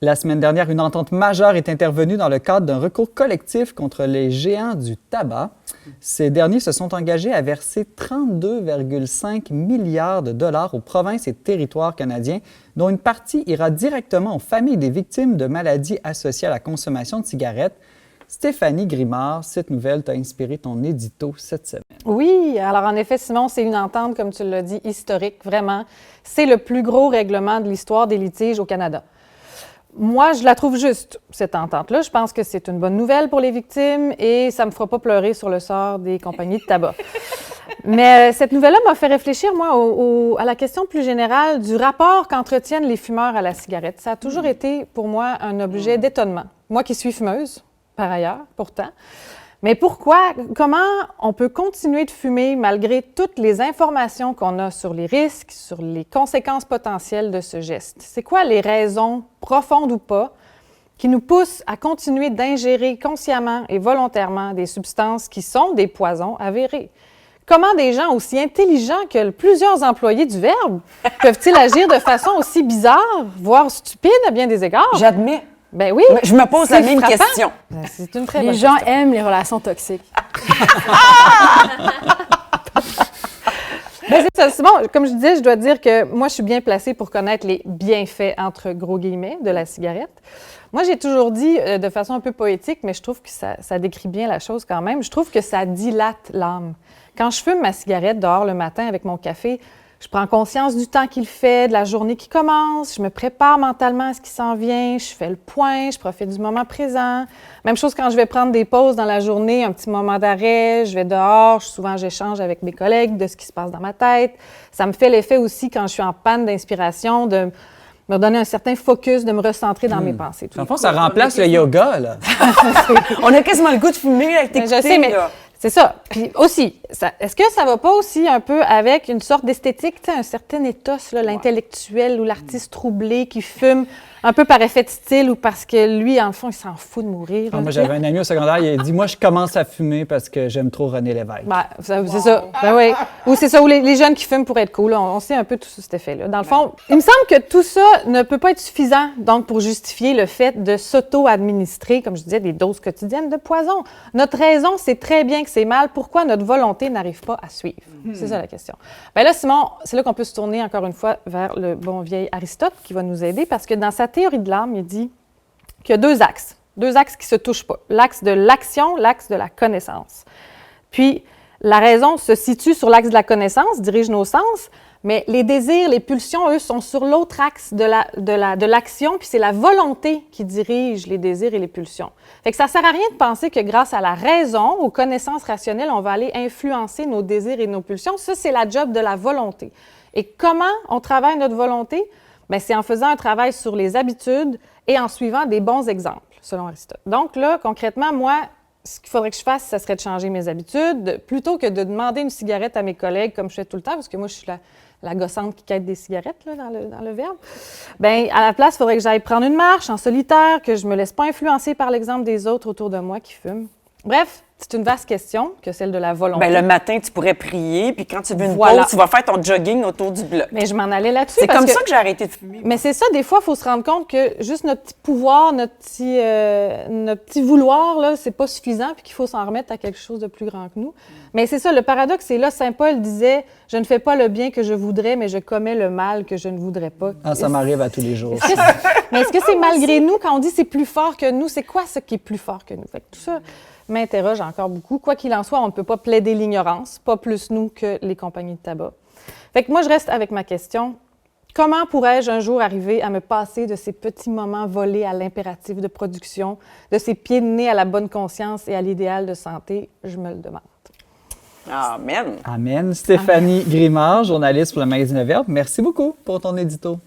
La semaine dernière, une entente majeure est intervenue dans le cadre d'un recours collectif contre les géants du tabac. Ces derniers se sont engagés à verser 32,5 milliards de dollars aux provinces et territoires canadiens, dont une partie ira directement aux familles des victimes de maladies associées à la consommation de cigarettes. Stéphanie Grimard, cette nouvelle t'a inspiré ton édito cette semaine. Oui, alors en effet, Simon, c'est une entente, comme tu l'as dit, historique, vraiment. C'est le plus gros règlement de l'histoire des litiges au Canada. Moi, je la trouve juste, cette entente-là. Je pense que c'est une bonne nouvelle pour les victimes et ça ne me fera pas pleurer sur le sort des compagnies de tabac. Mais cette nouvelle-là m'a fait réfléchir, moi, à la question plus générale du rapport qu'entretiennent les fumeurs à la cigarette. Ça a toujours été, pour moi, un objet d'étonnement. Moi qui suis fumeuse, par ailleurs, pourtant. Mais pourquoi, comment on peut continuer de fumer malgré toutes les informations qu'on a sur les risques, sur les conséquences potentielles de ce geste? C'est quoi les raisons, profondes ou pas, qui nous poussent à continuer d'ingérer consciemment et volontairement des substances qui sont des poisons avérés? Comment des gens aussi intelligents que plusieurs employés du Verbe peuvent-ils agir de façon aussi bizarre, voire stupide à bien des égards? J'admets. Ben oui. Je me pose la même question. C'est une très bonne Les gens question. aiment les relations toxiques. Ben c'est ça. Simon, comme je disais, je dois dire que moi, je suis bien placée pour connaître les bienfaits, entre gros guillemets, de la cigarette. Moi, j'ai toujours dit, de façon un peu poétique, mais je trouve que ça décrit bien la chose quand même, je trouve que ça dilate l'âme. Quand je fume ma cigarette dehors le matin avec mon café, je prends conscience du temps qu'il fait, de la journée qui commence, je me prépare mentalement à ce qui s'en vient, je fais le point, je profite du moment présent. Même chose quand je vais prendre des pauses dans la journée, un petit moment d'arrêt, je vais dehors, souvent j'échange avec mes collègues de ce qui se passe dans ma tête. Ça me fait l'effet aussi quand je suis en panne d'inspiration de me donner un certain focus, de me recentrer dans mes pensées. En fond, ça remplace le yoga, là. On a quasiment le goût de fumer avec tes Je sais, mais c'est ça. Puis aussi, est-ce que ça va pas aussi un peu avec une sorte d'esthétique, tu sais, un certain ethos, là, l'intellectuel ou l'artiste troublé qui fume un peu par effet de style ou parce que lui, en fond, il s'en fout de mourir. Moi, j'avais un ami au secondaire, il a dit « Moi, je commence à fumer parce que j'aime trop René Lévesque. » C'est ça. Ben oui. Ou c'est ça, ou les jeunes qui fument pour être cool. On sait un peu tout cet effet-là. Dans le fond, il me semble que tout ça ne peut pas être suffisant, donc, pour justifier le fait de s'auto-administrer, comme je disais, des doses quotidiennes de poison. Notre raison sait très bien que c'est mal. Pourquoi notre volonté n'arrive pas à suivre? C'est ça la question. Bien là, Simon, c'est là qu'on peut se tourner encore une fois vers le bon vieil Aristote qui va nous aider parce que dans sa théorie de l'âme, il dit qu'il y a deux axes qui ne se touchent pas. L'axe de l'action, l'axe de la connaissance. Puis, la raison se situe sur l'axe de la connaissance, dirige nos sens, mais les désirs, les pulsions, eux, sont sur l'autre axe de l'action, puis c'est la volonté qui dirige les désirs et les pulsions. Fait que ça ne sert à rien de penser que grâce à la raison, aux connaissances rationnelles, on va aller influencer nos désirs et nos pulsions. Ça, c'est la job de la volonté. Et comment on travaille notre volonté? Bien, c'est en faisant un travail sur les habitudes et en suivant des bons exemples, selon Aristote. Donc là, concrètement, moi, ce qu'il faudrait que je fasse, ça serait de changer mes habitudes, plutôt que de demander une cigarette à mes collègues, comme je fais tout le temps, parce que moi, je suis la gossante qui quête des cigarettes, là, dans le Verbe. Bien, à la place, il faudrait que j'aille prendre une marche en solitaire, que je ne me laisse pas influencer par l'exemple des autres autour de moi qui fument. Bref, c'est une vaste question que celle de la volonté. Bien, le matin, tu pourrais prier, puis quand tu veux une Voilà. pause, tu vas faire ton jogging autour du bloc. Mais je m'en allais là-dessus. C'est comme ça que j'ai arrêté de fumer. Mais c'est ça, des fois, il faut se rendre compte que juste notre petit pouvoir, notre petit vouloir, là, c'est pas suffisant, puis qu'il faut s'en remettre à quelque chose de plus grand que nous. Mais c'est ça, le paradoxe, c'est là, Saint Paul disait « Je ne fais pas le bien que je voudrais, mais je commets le mal que je ne voudrais pas. » Ah, ça m'arrive à tous les jours. Mais est-ce que c'est malgré nous, quand on dit « c'est plus fort que nous », c'est quoi ce qui est plus fort que nous? Fait que tout ça m'interroge encore beaucoup. Quoi qu'il en soit, on ne peut pas plaider l'ignorance, pas plus nous que les compagnies de tabac. Fait que moi, je reste avec ma question. Comment pourrais-je un jour arriver à me passer de ces petits moments volés à l'impératif de production, de ces pieds de nez à la bonne conscience et à l'idéal de santé? Je me le demande. Amen. Amen. Stéphanie Grimard, journaliste pour le magazine Le Verbe, merci beaucoup pour ton édito.